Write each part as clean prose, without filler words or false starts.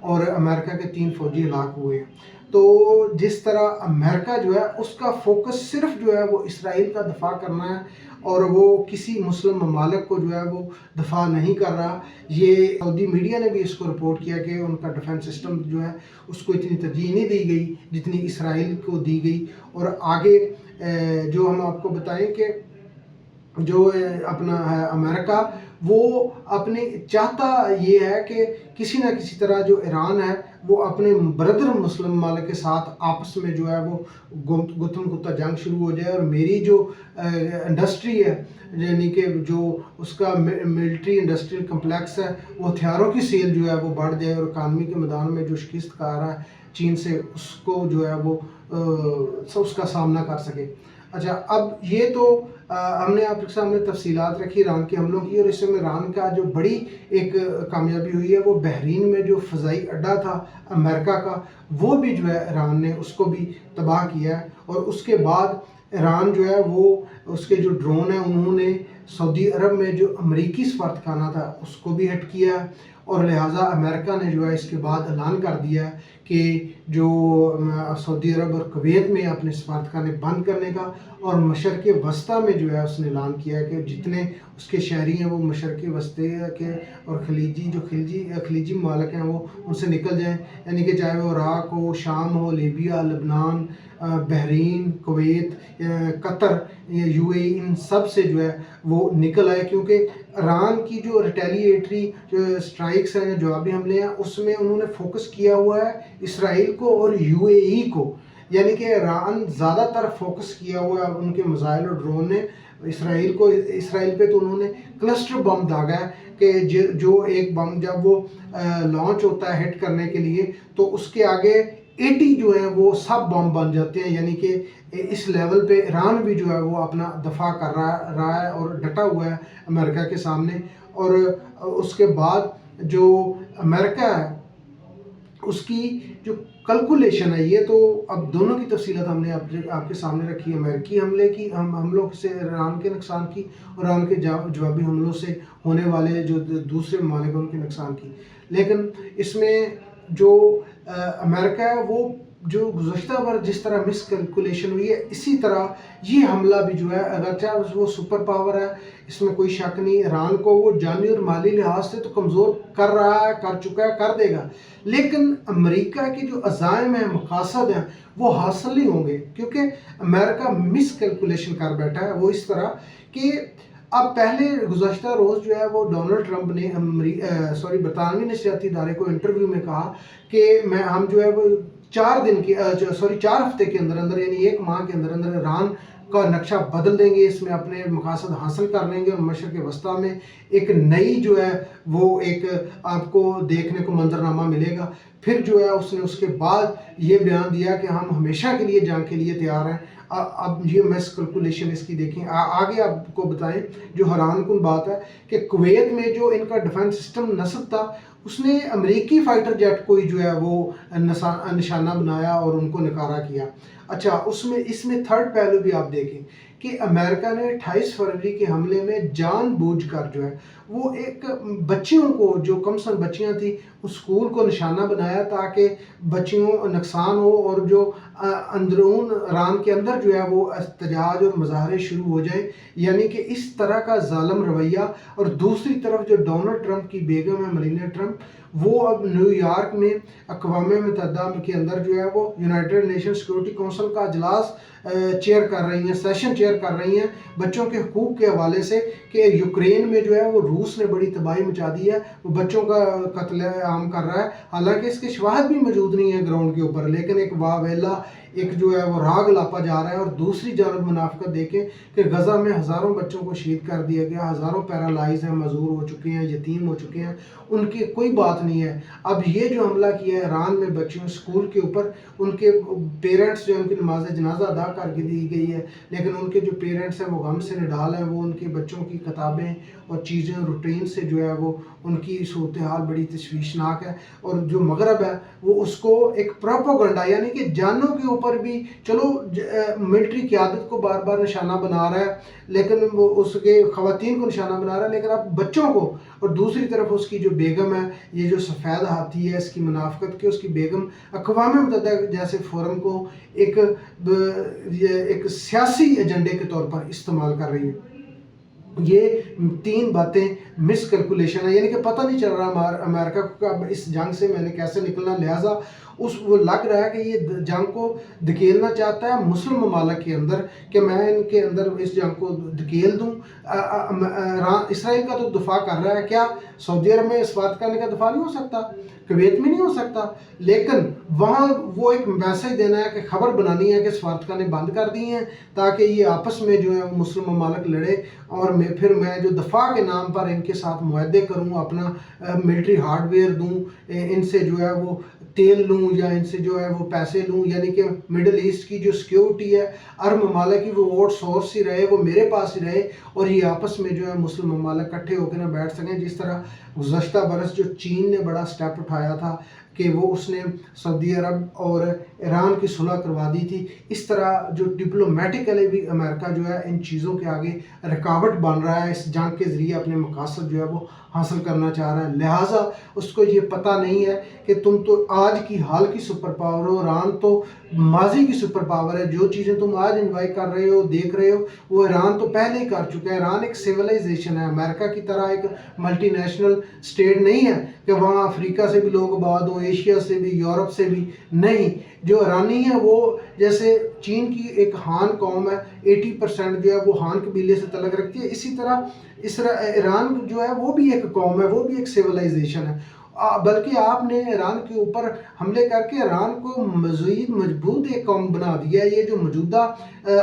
اور امریکہ کے 3 فوجی ہلاک ہوئے ہیں. تو جس طرح امریکہ جو ہے اس کا فوکس صرف جو ہے وہ اسرائیل کا دفاع کرنا ہے اور وہ کسی مسلم ممالک کو جو ہے وہ دفاع نہیں کر رہا. یہ سعودی میڈیا نے بھی اس کو رپورٹ کیا کہ ان کا ڈیفنس سسٹم جو ہے اس کو اتنی ترجیح نہیں دی گئی جتنی اسرائیل کو دی گئی. اور آگے جو ہم آپ کو بتائیں کہ جو اپنا ہے امریکہ، وہ اپنے چاہتا یہ ہے کہ کسی نہ کسی طرح جو ایران ہے وہ اپنے بردر مسلم ممالک کے ساتھ آپس میں جو ہے وہ گتم گتہ جنگ شروع ہو جائے، اور میری جو انڈسٹری ہے یعنی کہ جو اس کا ملٹری انڈسٹریل کمپلیکس ہے وہ ہتھیاروں کی سیل جو ہے وہ بڑھ جائے، اور اکانومی کے میدان میں جو شکست کا رہا ہے چین سے اس کو جو ہے وہ اس کا سامنا کر سکے. اچھا، اب یہ تو ہم نے آپ کے سامنے تفصیلات رکھی ایران کے حملوں کی، اور اس میں ایران کا جو بڑی ایک کامیابی ہوئی ہے وہ بحرین میں جو فضائی اڈا تھا امریکہ کا، وہ بھی جو ہے ایران نے اس کو بھی تباہ کیا ہے. اور اس کے بعد ایران جو ہے وہ اس کے جو ڈرون ہیں انہوں نے سعودی عرب میں جو امریکی سفارت خانہ تھا اس کو بھی ہٹ کیا ہے، اور لہٰذا امریکہ نے جو ہے اس کے بعد اعلان کر دیا ہے کہ جو سعودی عرب اور کویت میں اپنے سفارت خانے بند کرنے کا، اور مشرق وسطیٰ میں جو ہے اس نے اعلان کیا ہے کہ جتنے اس کے شہری ہیں وہ مشرق وسطیٰ کے اور خلیجی ممالک ہیں وہ ان سے نکل جائیں، یعنی کہ چاہے وہ عراق ہو، شام ہو، لیبیا، لبنان، بحرین، کویت، قطر، یو اے ای، ان سب سے جو ہے وہ نکل آئے. کیونکہ ایران کی جو ریٹیلیٹری جو اسٹرائکس ہیں، جوابی حملے ہیں، اس میں انہوں نے فوکس کیا ہوا ہے اسرائیل کو اور یو اے ای کو، یعنی کہ ایران زیادہ تر فوکس کیا ہوا ہے ان کے میزائل اور ڈرون نے اسرائیل پہ. تو انہوں نے کلسٹر بم داغا ہے کہ جو ایک بم جب وہ لانچ ہوتا ہے ہٹ کرنے کے لیے تو اس کے آگے 80 جو ہیں وہ سب بم بن جاتے ہیں. یعنی کہ اس لیول پہ ایران بھی جو ہے وہ اپنا دفاع کر رہا ہے اور ڈٹا ہوا ہے امریکہ کے سامنے. اور اس کے بعد جو امریکہ ہے اس کی جو کلکولیشن ہے، یہ تو اب دونوں کی تفصیلات ہم نے آپ کے سامنے رکھی ہے، امریکی حملے کی حملوں سے ایران کے نقصان کی، اور ایران کے جوابی حملوں سے ہونے والے جو دوسرے ممالک ان کے نقصان کی. لیکن اس میں جو امریکہ ہے وہ جو گزشتہ بار جس طرح مس کیلکولیشن ہوئی ہے، اسی طرح یہ حملہ بھی جو ہے اگرچہ وہ سپر پاور ہے، اس میں کوئی شک نہیں، ایران کو وہ جانی اور مالی لحاظ سے تو کمزور کر رہا ہے، کر چکا ہے، کر دے گا، لیکن امریکہ کے جو عزائم ہیں، مقاصد ہیں، وہ حاصل نہیں ہوں گے. کیونکہ امریکہ مس کیلکولیشن کر بیٹھا ہے. وہ اس طرح کہ اب پہلے گزشتہ روز جو ہے وہ ڈونلڈ ٹرمپ نے برطانوی نشریاتی ادارے کو انٹرویو میں کہا کہ ہم جو ہے وہ 4 ہفتے کے اندر یعنی 1 ماہ کے اندر ایران کا نقشہ بدل دیں گے، اس میں اپنے مقاصد حاصل کر لیں گے، اور مشرق وسطیٰ میں ایک نئی جو ہے وہ ایک آپ کو دیکھنے کو منظرنامہ ملے گا. پھر جو ہے اس نے اس کے بعد یہ بیان دیا کہ ہم ہمیشہ کے لیے جنگ کے لیے تیار ہیں. اب یہ مس کیلکولیشن اس کی دیکھیں. آگے آپ کو بتائیں جو حیران کن بات ہے کہ کویت میں جو ان کا ڈیفنس سسٹم نصب تھا، اس نے امریکی فائٹر جیٹ کو ہی جو ہے وہ نشانہ بنایا اور ان کو نکارہ کیا. اچھا، اس میں تھرڈ پہلو بھی آپ دیکھیں کہ امریکہ نے 28 فروری کے حملے میں جان بوجھ کر جو ہے وہ ایک بچیوں کو، جو کم سن بچیاں تھیں، اسکول کو نشانہ بنایا تاکہ بچیوں نقصان ہو، اور جو اندرون ایران کے اندر جو ہے وہ احتجاج اور مظاہرے شروع ہو جائیں. یعنی کہ اس طرح کا ظالم رویہ. اور دوسری طرف جو ڈونلڈ ٹرمپ کی بیگم ہے ملینا ٹرمپ، وہ اب نیو یارک میں اقوام متحدہ کے اندر جو ہے وہ یونائٹڈ نیشن سیکورٹی کونسل کا اجلاس چیئر کر رہی ہیں، سیشن چیئر کر رہی ہیں بچوں کے حقوق کے حوالے سے، کہ یوکرین میں جو ہے وہ روس نے بڑی تباہی مچا دی ہے، وہ بچوں کا قتل عام کر رہا ہے. حالانکہ اس کے شواہد بھی موجود نہیں ہیں گراؤنڈ کے اوپر، لیکن ایک واویلا ایک جو ہے وہ راگ لاپا جا رہا ہے. اور دوسری جانب منافقت دیکھیں کہ غزہ میں ہزاروں بچوں کو شہید کر دیا گیا، ہزاروں پیرالائز ہیں، معذور ہو چکے ہیں، یتیم ہو چکے ہیں، ان کی کوئی بات نہیں ہے. اب یہ جو حملہ کیا ہے ایران میں بچوں اسکول کے اوپر، ان کے پیرنٹس جو ان کی نماز جنازہ ادا کر کے دی گئی ہے، لیکن ان کے جو پیرنٹس ہیں وہ غم سے نڈال ہیں. وہ ان کے بچوں کی کتابیں اور چیزیں روٹین سے جو ہے وہ ان کی صورتحال بڑی تشویشناک ہے. اور جو مغرب ہے وہ اس کو ایک پروپیگنڈا، یعنی کہ جانوں کے اوپر بھی چلو ملٹری قیادت کو بار بار نشانہ بنا رہا ہے، لیکن وہ اس کے خواتین کو نشانہ بنا رہا ہے، لیکن اب بچوں کو، اور دوسری طرف اس کی جو بیگم ہے، یہ جو سفید ہاتھی ہے، اس کی منافقت کے، اس کی بیگم اقوام متحدہ جیسے فورم کو ایک سیاسی ایجنڈے کے طور پر استعمال کر رہی ہے۔ یہ تین باتیں مس کیلکولیشن ہے، یعنی کہ پتہ نہیں چل رہا امریکہ کو کہ اب اس جنگ سے میں نے کیسے نکلنا، لہٰذا وہ لگ رہا ہے کہ یہ جنگ کو دھکیلنا چاہتا ہے مسلم ممالک کے اندر، کہ میں ان کے اندر اس جنگ کو دھکیل دوں۔ اسرائیل کا تو دفاع کر رہا ہے، کیا سعودی عرب میں سفارتخانے کا دفاع نہیں ہو سکتا؟ کویت میں نہیں ہو سکتا؟ لیکن وہاں وہ ایک میسج دینا ہے، کہ خبر بنانی ہے کہ سفارتخانے بند کر دی ہیں، تاکہ یہ آپس میں جو ہے مسلم ممالک لڑے، اور پھر میں جو دفاع کے نام پر ان کے ساتھ معاہدے کروں، اپنا ملٹری ہارڈ ویئر دوں، ان سے جو ہے وہ تیل لوں، یا ان سے جو ہے وہ پیسے لوں، یعنی کہ مڈل ایسٹ کی جو سیکیورٹی ہے عرب ممالک کی، وہ آؤٹ سورس ہی رہے، وہ میرے پاس ہی رہے، اور یہ آپس میں جو ہے مسلم ممالک اکٹھے ہو کے نہ بیٹھ سکیں۔ جس طرح گزشتہ برس جو چین نے بڑا سٹیپ اٹھایا تھا کہ وہ اس نے سعودی عرب اور ایران کی صلح کروا دی تھی، اس طرح جو ڈپلومیٹکلی بھی امریکہ جو ہے ان چیزوں کے آگے رکاوٹ بن رہا ہے، اس جنگ کے ذریعے اپنے مقاصد جو ہے وہ حاصل کرنا چاہ رہا ہے۔ لہٰذا اس کو یہ پتہ نہیں ہے کہ تم تو آج کی حال کی سپر پاور ہو، ایران تو ماضی کی سپر پاور ہے۔ جو چیزیں تم آج انجوائے کر رہے ہو، دیکھ رہے ہو، وہ ایران تو پہلے ہی کر چکا ہے۔ ایران ایک سیولائزیشن ہے، امریکہ کی طرح ایک ملٹی نیشنل اسٹیٹ نہیں ہے کہ وہاں افریقہ سے بھی لوگ آباد ہوں، ایشیا سے بھی، یورپ سے بھی نہیں۔ جو ایرانی ہے وہ جیسے چین کی ایک ہان قوم ہے، 80% جو ہے وہ ہان قبیلے سے تعلق رکھتی ہے، اسی طرح ایران جو ہے وہ بھی ایک قوم ہے، وہ بھی ایک سیولائزیشن ہے۔ بلکہ آپ نے ایران کے اوپر حملے کر کے ایران کو مزید مضبوط ایک قوم بنا دیا ہے۔ یہ جو موجودہ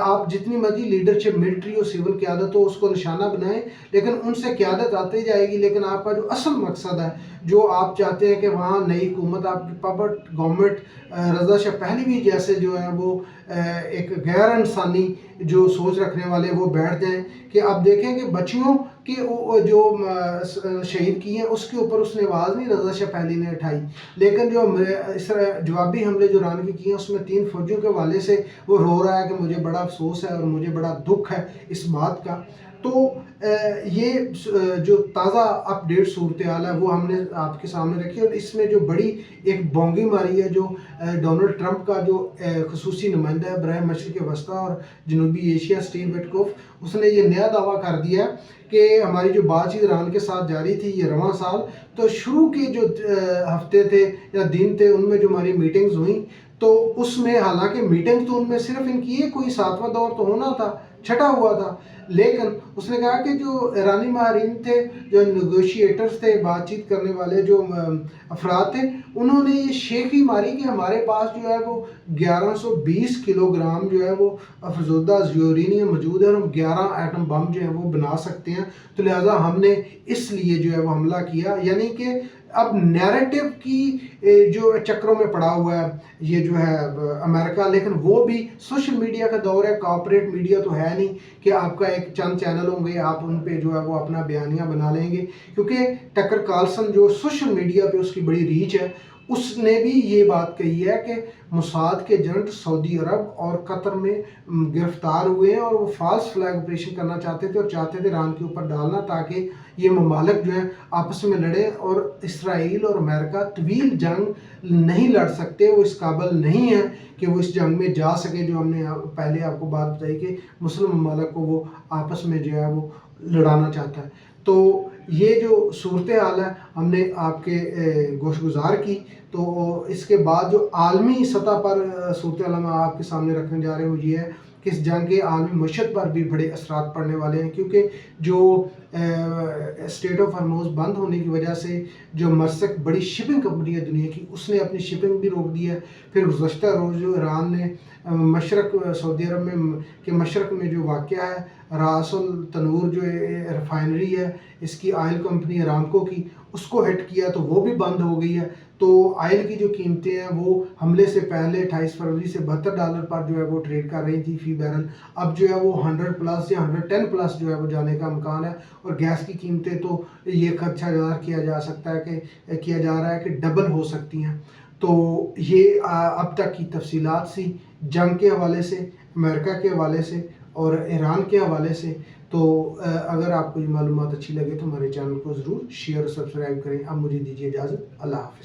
آپ جتنی مرضی لیڈرشپ، ملٹری اور سول قیادت ہو، اس کو نشانہ بنائیں، لیکن ان سے قیادت آتی جائے گی، لیکن آپ کا جو اصل مقصد ہے، جو آپ چاہتے ہیں کہ وہاں نئی حکومت، آپ کی پپٹ گورنمنٹ رضا شاہ پہلوی جیسے جو ہیں وہ ایک غیر انسانی جو سوچ رکھنے والے وہ بیٹھ جائیں، کہ اب دیکھیں کہ بچیوں کے جو شہید کی ہیں اس کے اوپر اس نے آواز نہیں رضا شاہ پہلوی نے اٹھائی، لیکن جو اس طرح جوابی حملے جو ایران کے کیے ہیں اس میں 3 فوجیوں کے حوالے سے وہ رو رہا ہے کہ مجھے بڑا افسوس ہے اور مجھے بڑا دکھ ہے اس بات کا۔ تو یہ جو تازہ اپ ڈیٹ صورتحال ہے وہ ہم نے آپ کے سامنے رکھی، اور اس میں جو بڑی ایک بونگی ماری ہے جو ڈونلڈ ٹرمپ کا جو خصوصی نمائندہ ہے برائے مشرق وسطی اور جنوبی ایشیا اسٹیو وٹکوف، اس نے یہ نیا دعویٰ کر دیا کہ ہماری جو بات چیت ایران کے ساتھ جاری تھی یہ رواں سال، تو شروع کے جو ہفتے تھے یا دن تھے ان میں جو ہماری میٹنگز ہوئیں، تو اس میں حالانکہ میٹنگ تو ان میں صرف ان کی کوئی 7واں دور تو ہونا تھا، چھٹا ہوا تھا، لیکن اس نے کہا کہ جو ایرانی ماہرین تھے، جو نیگوشیٹرز تھے، بات چیت کرنے والے جو افراد تھے، انہوں نے یہ شیخی ماری کہ ہمارے پاس جو ہے وہ 1120 کلو گرام جو ہے وہ افزودہ یورینیم موجود ہے، اور ہم 11 ایٹم بم جو ہے وہ بنا سکتے ہیں، تو لہٰذا ہم نے اس لیے جو ہے وہ حملہ کیا۔ یعنی کہ اب نیریٹو کی جو چکروں میں پڑا ہوا ہے یہ جو ہے امریکہ، لیکن وہ بھی سوشل میڈیا کا دور ہے، کارپوریٹ میڈیا تو ہے نہیں کہ آپ کا ایک چند چینل ہوں گے، آپ ان پہ جو ہے وہ اپنا بیانیہ بنا لیں گے، کیونکہ ٹکر کارلسن جو سوشل میڈیا پہ اس کی بڑی ریچ ہے، اس نے بھی یہ بات کہی ہے کہ موساد کے ایجنٹ سعودی عرب اور قطر میں گرفتار ہوئے ہیں، اور وہ فالس فلیگ آپریشن کرنا چاہتے تھے، اور چاہتے تھے ایران کے اوپر ڈالنا تاکہ یہ ممالک جو ہیں آپس میں لڑیں، اور اسرائیل اور امریکہ طویل جنگ نہیں لڑ سکتے، وہ اس قابل نہیں ہے کہ وہ اس جنگ میں جا سکے، جو ہم نے پہلے آپ کو بات بتائی کہ مسلم ممالک کو وہ آپس میں جو ہے وہ لڑانا چاہتا ہے۔ تو یہ جو صورتحال ہے ہم نے آپ کے گوش گزار کی، تو اس کے بعد جو عالمی سطح پر صورتحال ہم آپ کے سامنے رکھنے جا رہے ہیں وہ یہ ہے کہ اس جنگ کے عالمی معیشت پر بھی بڑے اثرات پڑنے والے ہیں، کیونکہ جو اسٹریٹ آف ہارموز بند ہونے کی وجہ سے جو مرسک بڑی شپنگ کمپنی ہے دنیا کی، اس نے اپنی شپنگ بھی روک دی ہے۔ پھر گزشتہ روز جو ایران نے مشرق سعودی عرب میں کے مشرق میں جو واقع ہے راس التنور جو ریفائنری ہے اس کی آئل کمپنی ارامکو کی، اس کو ہٹ کیا تو وہ بھی بند ہو گئی ہے۔ تو آئل کی جو قیمتیں ہیں وہ حملے سے پہلے 28 فروری سے $72 پر جو ہے وہ ٹریڈ کر رہی تھی فی بیرل. اب جو ہے وہ 100 پلس یا 110 پلس جو ہے وہ جانے کا امکان ہے. اور گیس کی قیمتیں تو یہ خدشہ ظاہر کیا جا سکتا ہے کہ کیا جا رہا ہے کہ ڈبل ہو سکتی ہیں. تو یہ اب تک کی تفصیلات سی جنگ کے حوالے سے، امریکہ کے حوالے سے اور ایران کے حوالے سے. تو اگر آپ کو یہ معلومات اچھی لگے تو ہمارے چینل کو ضرور شیئر اور سبسکرائب کریں. اب مجھے دیجیے اجازت. اللہ حافظ.